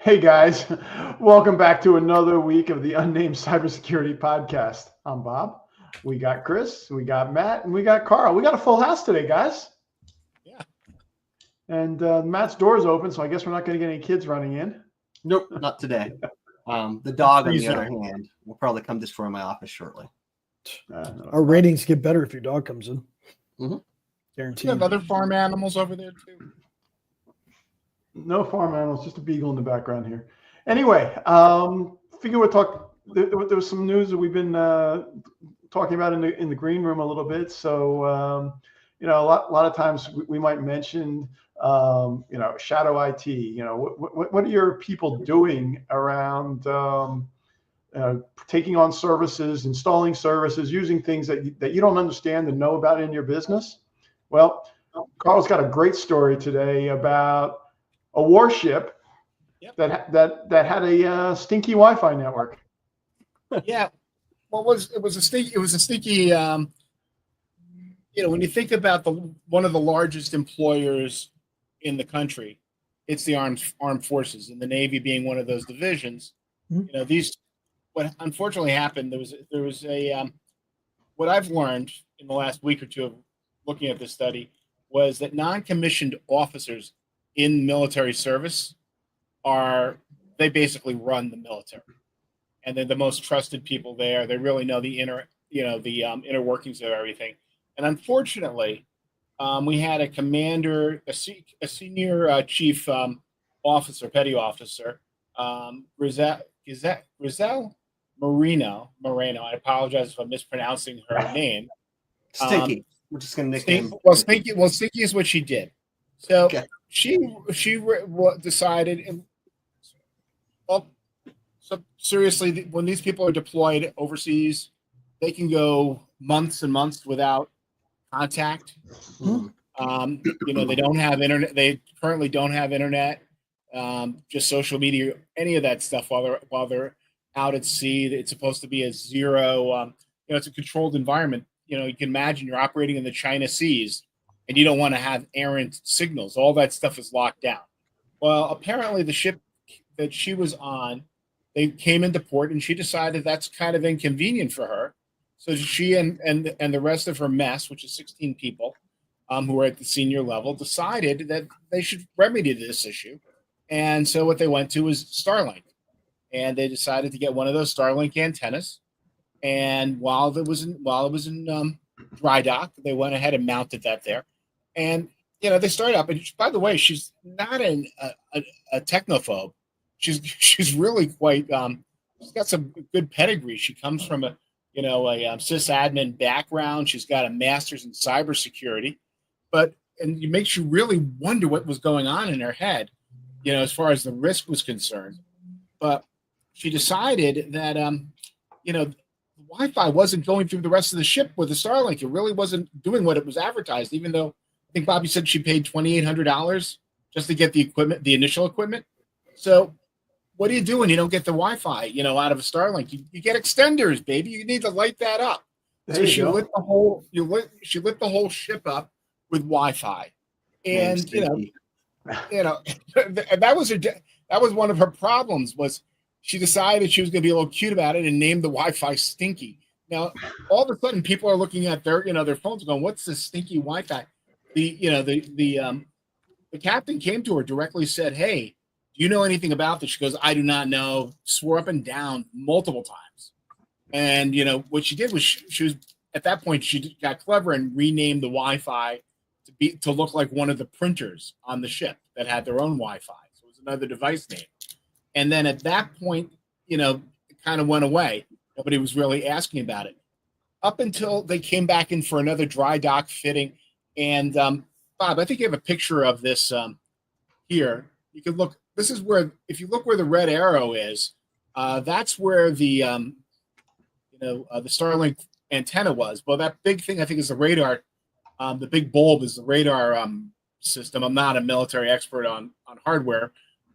Hey guys, welcome back to another week of the Unnamed Cybersecurity Podcast. I'm Bob. We got Chris, we got Matt, and we got Carl. We got a full house today, guys. Yeah. And Matt's door is open, so I guess we're not going to get any kids running in. Nope, not today. The dog, on the other hand, will probably come destroy my office shortly. Our ratings get better if your dog comes in. Mm-hmm. Guaranteed. You have other farm animals over there too? No farm animals, just a beagle in the background here. Anyway, figure we'll talk. There was some news that we've been talking about in the green room a little bit. So a lot of times we might mention shadow IT. What are your people doing around taking on services, installing services, using things that you don't understand and know about in your business? Well, Carl's got a great story today about a warship that had a stinky Wi-Fi network. Yeah, well, it was a stinky. When you think about one of the largest employers in the country, it's the armed forces, and the Navy being one of those divisions. Mm-hmm. What unfortunately happened, there was a what I've learned in the last week or two of looking at this study was that non-commissioned officers in military service they basically run the military, and they're the most trusted people there. They really know the inner workings of everything. And unfortunately, we had a commander, a senior chief officer, petty officer, Rizal Moreno. I apologize if I'm mispronouncing her name. Stinky. We're just going to nickname. Stinky is what she did. So okay. She decided, so seriously, when these people are deployed overseas, they can go months and months without contact. Mm-hmm. They don't have internet. They currently don't have internet, just social media, any of that stuff while they're out at sea. It's supposed to be a zero. It's a controlled environment. You can imagine you're operating in the China seas, and you don't want to have errant signals. All that stuff is locked down. Well, apparently the ship that she was on, they came into port, and she decided that's kind of inconvenient for her. So she and the rest of her mess, which is 16 people who were at the senior level, decided that they should remedy this issue. And so what they went to was Starlink. And they decided to get one of those Starlink antennas. And while it was in dry dock, they went ahead and mounted that there. And they started up. And by the way, she's not a technophobe. She's really quite. She's got some good pedigree. She comes from a sysadmin background. She's got a master's in cybersecurity, and it makes you really wonder what was going on in her head, as far as the risk was concerned. But she decided that Wi-Fi wasn't going through the rest of the ship with the Starlink. It really wasn't doing what it was advertised, even though I think Bobby said she paid $2,800 just to get the equipment, the initial equipment. So what do you do when you don't get the Wi-Fi, out of a Starlink? You get extenders, baby. You need to light that up. So she lit the whole ship up with Wi-Fi. And that was one of her problems was she decided she was going to be a little cute about it and named the Wi-Fi Stinky. Now, all of a sudden, people are looking at their phones going, "What's this stinky Wi-Fi?" The captain came to her directly, said, "Hey, do you know anything about this?" She goes, "I do not know." Swore up and down multiple times. And what she did was she was at that point she got clever and renamed the Wi-Fi to look like one of the printers on the ship that had their own Wi-Fi. So it was another device name. And then at that point, it kind of went away. Nobody was really asking about it up until they came back in for another dry dock fitting. And Bob, I think you have a picture of this here. You can look. This is where, if you look where the red arrow is, that's where the Starlink antenna was. Well, that big thing I think is the radar. The big bulb is the radar system. I'm not a military expert on hardware.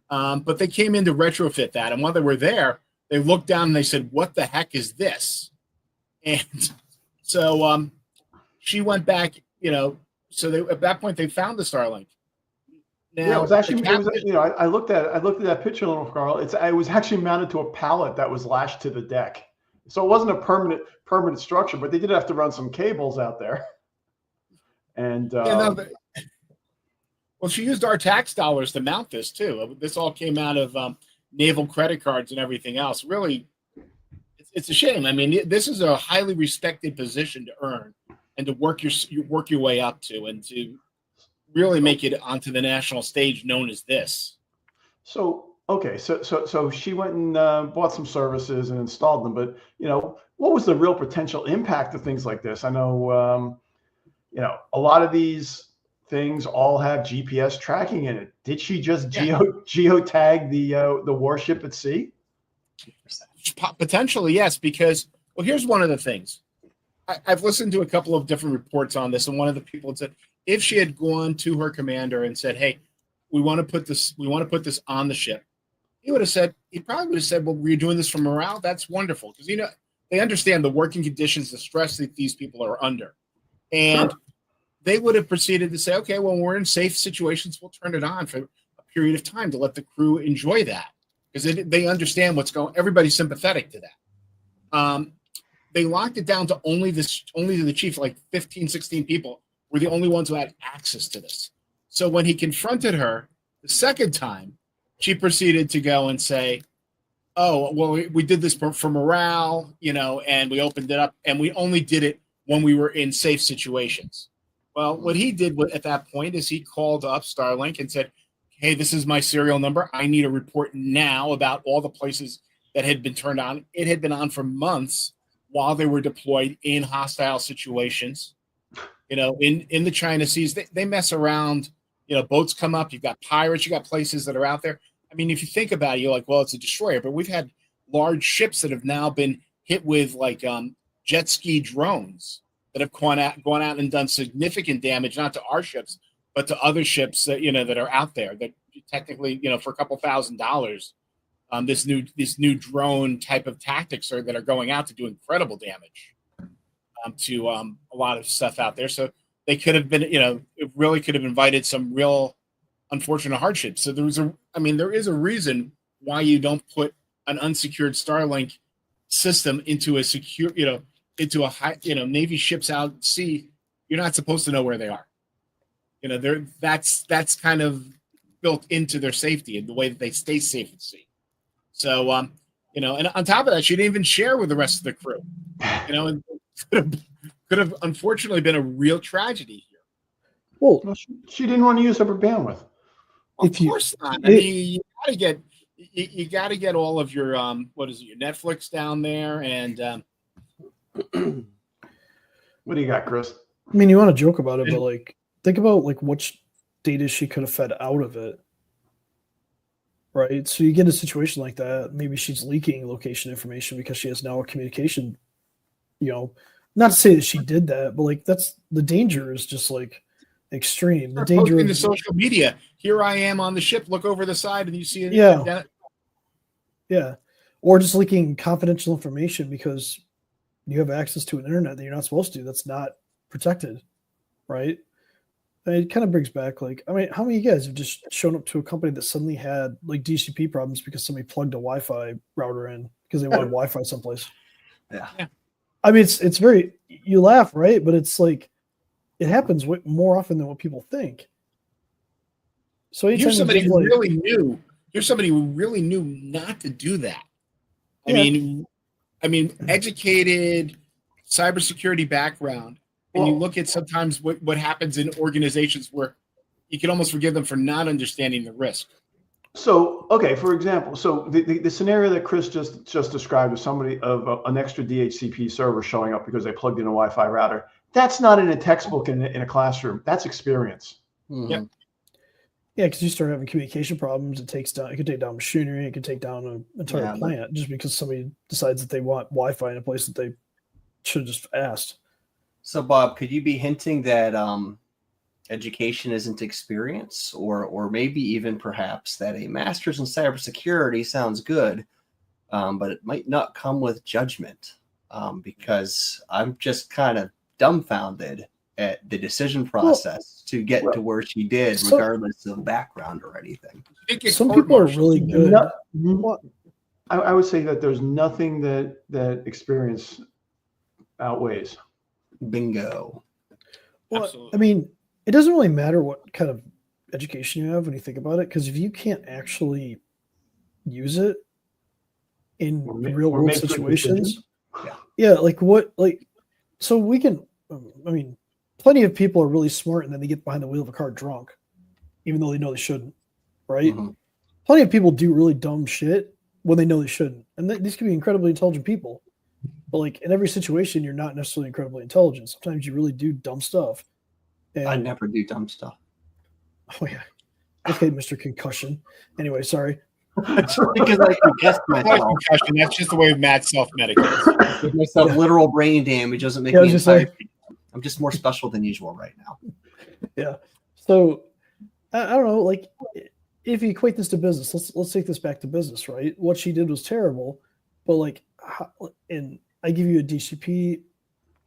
But they came in to retrofit that. And while they were there, they looked down and they said, "What the heck is this?" And so she went back, so at that point they found the Starlink. Now, Yeah, it was actually, the it was, captain- you know, I looked at that picture a little, Carl. It was actually mounted to a pallet that was lashed to the deck. So it wasn't a permanent structure, but they did have to run some cables out there. And yeah, no, well, she used our tax dollars to mount this too. This all came out of naval credit cards and everything else. Really, it's a shame. I mean, this is a highly respected position to earn and to work your way up to, and to really make it onto the national stage known as this. so okay, so she went and bought some services and installed them, but you know, what was the real potential impact of things like this? I know you know, a lot of these things all have GPS tracking in it. Did she just geotag the warship at sea? Potentially, yes, because, well, here's one of the things. I've listened to a couple of different reports on this, and one of the people had said if she had gone to her commander and said, "Hey, we want to put this on the ship," he probably would have said, "Well, we're doing this for morale. That's wonderful," because, you know, they understand the working conditions, the stress that these people are under, and they would have proceeded to say, "Okay, when we're in safe situations, we'll turn it on for a period of time to let the crew enjoy that," because they understand what's going. Everybody's sympathetic to that. They locked it down to only the chief, like 15, 16 people were the only ones who had access to this. So when he confronted her the second time, she proceeded to go and say, "Oh, well, we did this for morale, you know, and we opened it up, and we only did it when we were in safe situations." Well, what he did at that point is he called up Starlink and said, "Hey, this is my serial number. I need a report now about all the places that had been turned on." It had been on for months while they were deployed in hostile situations. You know, in the China seas, they mess around. You know, boats come up. You've got pirates. You got places that are out there. I mean, if you think about it, you're like, well, it's a destroyer. But we've had large ships that have now been hit with like jet ski drones that have gone out and done significant damage, not to our ships, but to other ships that, you know, that are out there that technically, you know, for a couple $1,000s, this new drone type of tactics that are going out to do incredible damage to a lot of stuff out there. So they could have been, you know, it really could have invited some real unfortunate hardships. So there is a reason why you don't put an unsecured Starlink system into a secure, you know, into a high, you know, Navy ships out at sea. You're not supposed to know where they are. You know, that's kind of built into their safety and the way that they stay safe at sea. So, you know, and on top of that, she didn't even share with the rest of the crew. You know, and could have unfortunately been a real tragedy here. Well, she didn't want to use up her bandwidth. Of course not. I mean, you got to get all of your what is it, your Netflix down there, and what do you got, Chris? I mean, you want to joke about it, but like, think about like which data she could have fed out of it. Right. So you get a situation like that. Maybe she's leaking location information because she has now a communication, you know, not to say that she did that, but like that's the danger is just like extreme. The danger in the social media. Here I am on the ship. Look over the side, and you see it. Yeah. Or just leaking confidential information because you have access to an internet that you're not supposed to. That's not protected. Right. It kind of brings back, like, I mean, how many of you guys have just shown up to a company that suddenly had like DCP problems because somebody plugged a Wi-Fi router in because they wanted Wi-Fi someplace? Yeah. I mean, it's very, you laugh, right? But it's like, it happens more often than what people think. So here's somebody who really knew. Here's somebody who really knew not to do that. I mean, educated, cybersecurity background. And you look at sometimes what happens in organizations where you can almost forgive them for not understanding the risk. So, okay, for example, so the scenario that Chris just described was somebody of an extra DHCP server showing up because they plugged in a Wi-Fi router. That's not in a textbook in a classroom. That's experience. Mm-hmm. Yep. Yeah, because you start having communication problems. It could take down machinery. It could take down an entire plant just because somebody decides that they want Wi-Fi in a place that they should have just asked. So, Bob, could you be hinting that education isn't experience, or maybe even perhaps that a master's in cybersecurity sounds good, but it might not come with judgment? Because I'm just kind of dumbfounded at the decision process to get to where she did, regardless of background or anything. Some people are really good. I would say that there's nothing that experience outweighs. Bingo. Well, Absolutely. I mean, it doesn't really matter what kind of education you have when you think about it, because if you can't actually use it in real world situations, so we can, I mean, plenty of people are really smart and then they get behind the wheel of a car drunk, even though they know they shouldn't, right? Mm-hmm. Plenty of people do really dumb shit when they know they shouldn't. And these can be incredibly intelligent people. But like in every situation, you're not necessarily incredibly intelligent. Sometimes you really do dumb stuff. And, I never do dumb stuff. Oh yeah. Okay, Mr. Concussion. Anyway, sorry. Because I can guess myself. Concussion. That's just the way Matt self-medicates. Give myself literal brain damage doesn't make me entire. I'm just more special than usual right now. Yeah. So I don't know. Like, if you equate this to business, let's take this back to business, right? What she did was terrible, but like, and I give you a DCP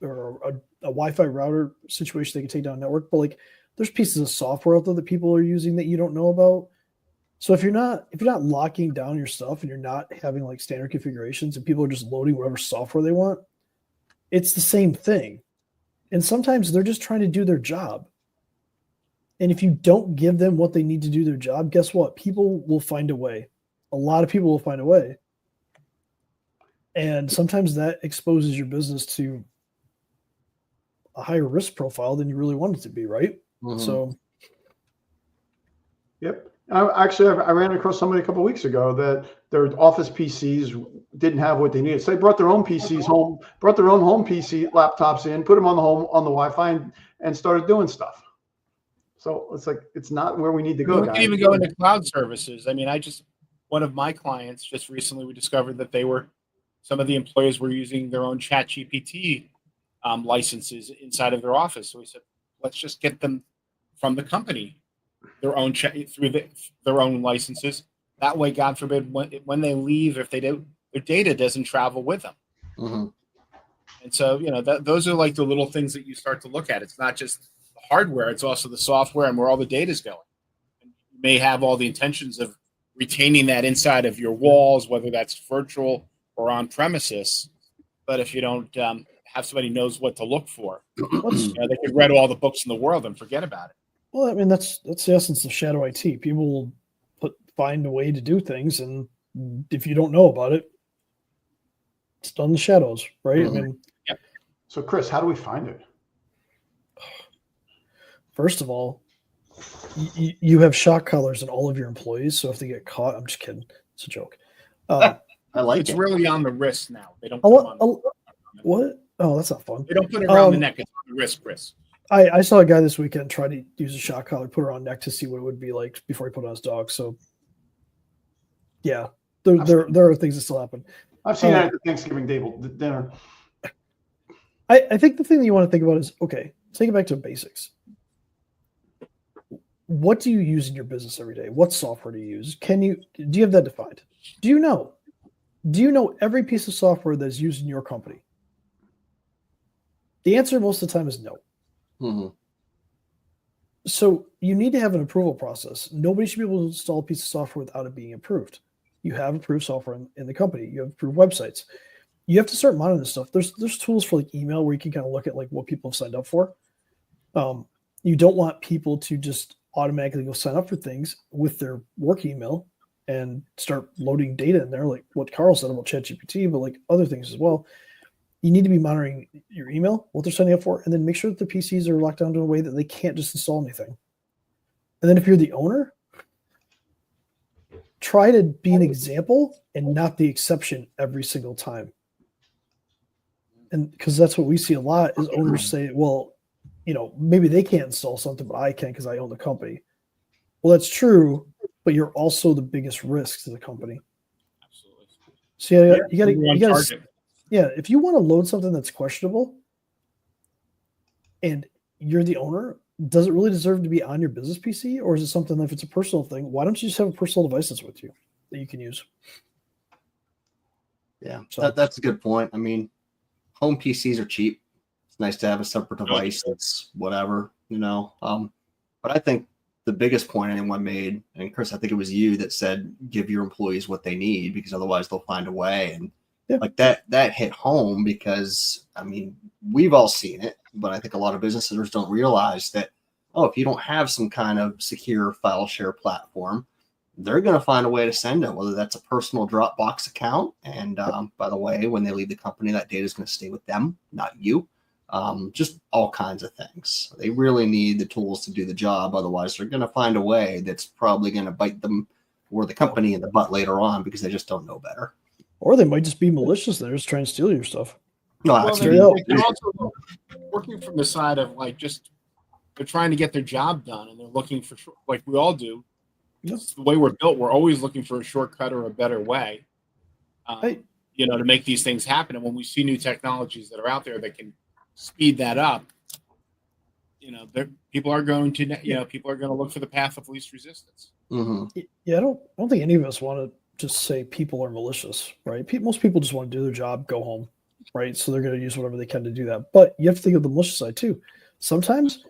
or a Wi-Fi router situation they can take down a network, but like, there's pieces of software out there that people are using that you don't know about. So if you're not locking down your stuff and you're not having like standard configurations and people are just loading whatever software they want, it's the same thing. And sometimes they're just trying to do their job. And if you don't give them what they need to do their job, guess what? People will find a way. A lot of people will find a way. And sometimes that exposes your business to a higher risk profile than you really want it to be, right? Mm-hmm. So, yep. I ran across somebody a couple of weeks ago that their office PCs didn't have what they needed. So they brought their own PCs home, brought their own home PC laptops in, put them on the Wi-Fi, and started doing stuff. So it's like it's not where we need to go. We can even go into cloud services. I mean, one of my clients just recently, we discovered that some of the employees were using their own ChatGPT licenses inside of their office. So we said, let's just get them from the company, their own their own licenses. That way, God forbid, when they leave, if they do, their data doesn't travel with them. Mm-hmm. And so, those are like the little things that you start to look at. It's not just the hardware; it's also the software and where all the data is going. And you may have all the intentions of retaining that inside of your walls, whether that's virtual or on premises. But if you don't have somebody who knows what to look for, they could read all the books in the world and forget about it. Well, I mean, that's the essence of shadow IT. People will find a way to do things, and if you don't know about it, it's done in the shadows, right? Mm-hmm. I mean, yep. So, Chris, how do we find it? First of all, you have shock collars in all of your employees, so if they get caught, I'm just kidding. It's a joke. I like it's it. really on the wrist now. They don't. What? Oh, that's not fun. They don't put it around the neck. It's on the wrist, Chris. I saw a guy this weekend try to use a shock collar, put it around neck to see what it would be like before he put it on his dog. So, yeah, there are things that still happen. I've seen that at the Thanksgiving dinner. I think the thing that you want to think about is, okay, take it back to basics. What do you use in your business every day? What software do you use? Do you have that defined? Do you know every piece of software that's used in your company? The answer most of the time is no. Mm-hmm. So you need to have an approval process. Nobody should be able to install a piece of software without it being approved. You have approved software in the company. You have approved websites. You have to start monitoring this stuff. There's tools for like email where you can kind of look at like what people have signed up for. You don't want people to just automatically go sign up for things with their work email and start loading data in there, like what Carl said about ChatGPT, but like other things as well. You need to be monitoring your email, what they're signing up for, and then make sure that the PCs are locked down in a way that they can't just install anything. And then if you're the owner, try to be an example and not the exception every single time. And because that's what we see a lot is owners say, well, maybe they can't install something, but I can because I own the company. Well, that's true, but you're also the biggest risk to the company. Absolutely. So you got to. Yeah, if you want to load something that's questionable and you're the owner, does it really deserve to be on your business PC? Or is it something that if it's a personal thing, why don't you just have a personal devices with you that you can use? Yeah, so that's a good point. I mean, home PCs are cheap. It's nice to have a separate device that's whatever, you know. But I think the biggest point anyone made, and Chris, I think it was you that said, give your employees what they need because otherwise they'll find a way. And like that hit home because, I mean, we've all seen it, but I think a lot of business owners don't realize that, oh, if you don't have some kind of secure file share platform, they're going to find a way to send it, whether that's a personal Dropbox account. And by the way, when they leave the company, that data is going to stay with them, not you. Just all kinds of things. They really need the tools to do the job. Otherwise, they're going to find a way that's probably going to bite them or the company in the butt later on because they just don't know better. Or they might just be malicious. They're just trying to steal your stuff. No, Well, actually, they're also working from the side of like just they're trying to get their job done and they're looking for like we all do. It's the way we're built. We're always looking for a shortcut or a better way, you know, to make these things happen. And when we see new technologies that are out there that can speed that up, you know, people are going to look for the path of least resistance. Mm-hmm. Yeah, I don't think any of us want to just say people are malicious, right? Most people just want to do their job, go home, right? So they're going to use whatever they can to do that. But you have to think of the malicious side too. Sometimes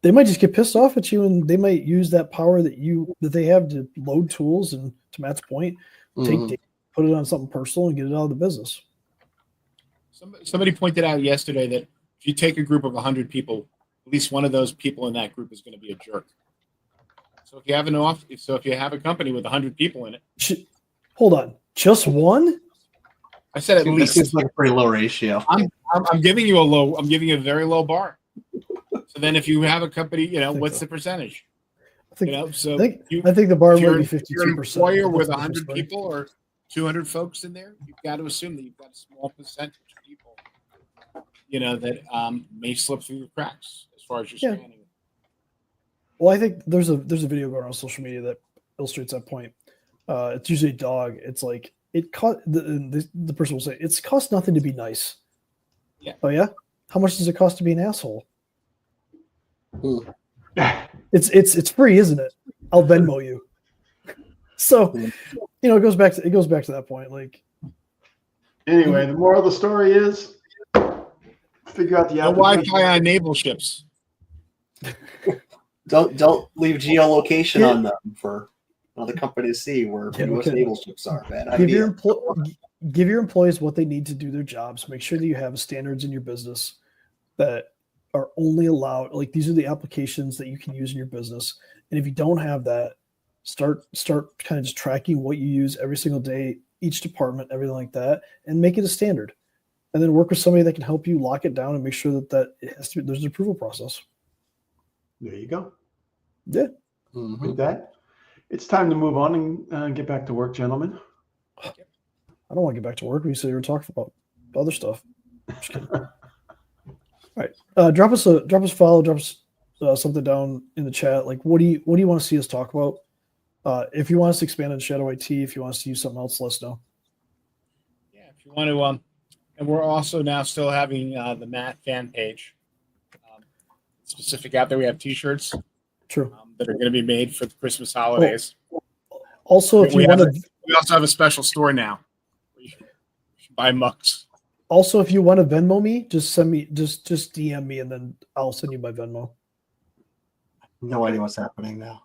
they might just get pissed off at you, and they might use that power that they have to load tools and, to Matt's point, take data, put it on something personal, and get it out of the business. Somebody pointed out yesterday that if you take a group of 100 people, at least one of those people in that group is going to be a jerk. So if you have a company with 100 people in it, hold on, just one? I said at least. It's like a pretty low ratio. I'm giving you a very low bar. So then if you have a company, you know, what's the percentage? I think, you know, so I think the bar might be 52%. You're an employer with 100 people or 200 folks in there, you've got to assume that you've got a small percentage of people, you know, that may slip through the cracks as far as your scanning. Well, I think there's a video going on social media that illustrates that point. It's usually a dog. It's like the person will say it's cost nothing to be nice. Yeah. Oh yeah. How much does it cost to be an asshole? It's free, isn't it? I'll Venmo you. So, you know, it goes back to that point. Like, anyway, the moral of the story is figure out the Wi-Fi on naval ships. Don't leave geolocation on them for another company to see where U.S. naval ships are. Bad idea. Give your employees what they need to do their jobs. Make sure that you have standards in your business that are only allowed. Like, these are the applications that you can use in your business. And if you don't have that, start kind of just tracking what you use every single day, each department, everything like that, and make it a standard. And then work with somebody that can help you lock it down and make sure that there's an approval process. There you go. Yeah. Mm-hmm. With that, it's time to move on and get back to work, gentlemen. I don't want to get back to work. We said we were talking about other stuff. Just kidding. All right. Drop us a follow, drop us something down in the chat. Like, what do you want to see us talk about? If you want us to expand on Shadow IT, if you want us to use something else, let us know. Yeah, if you want to, and we're also now still having the Matt fan page. Specific out there, we have T-shirts. True. That are going to be made for the Christmas holidays. Also, if you want to, we also have a special store now. Where you can buy mugs. Also, if you want to Venmo me, just send me, just DM me, and then I'll send you my Venmo. No idea what's happening now.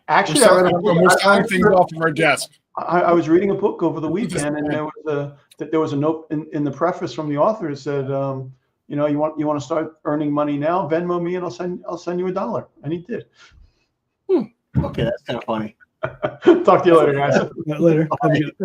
Actually, we're selling things off of our desk. I was reading a book over the weekend, and there was a note in the preface from the author that said, you know, you want to start earning money now, Venmo me, and I'll send you $1, and he did. Okay, that's kind of funny. Talk to you later, guys. Later. Have a good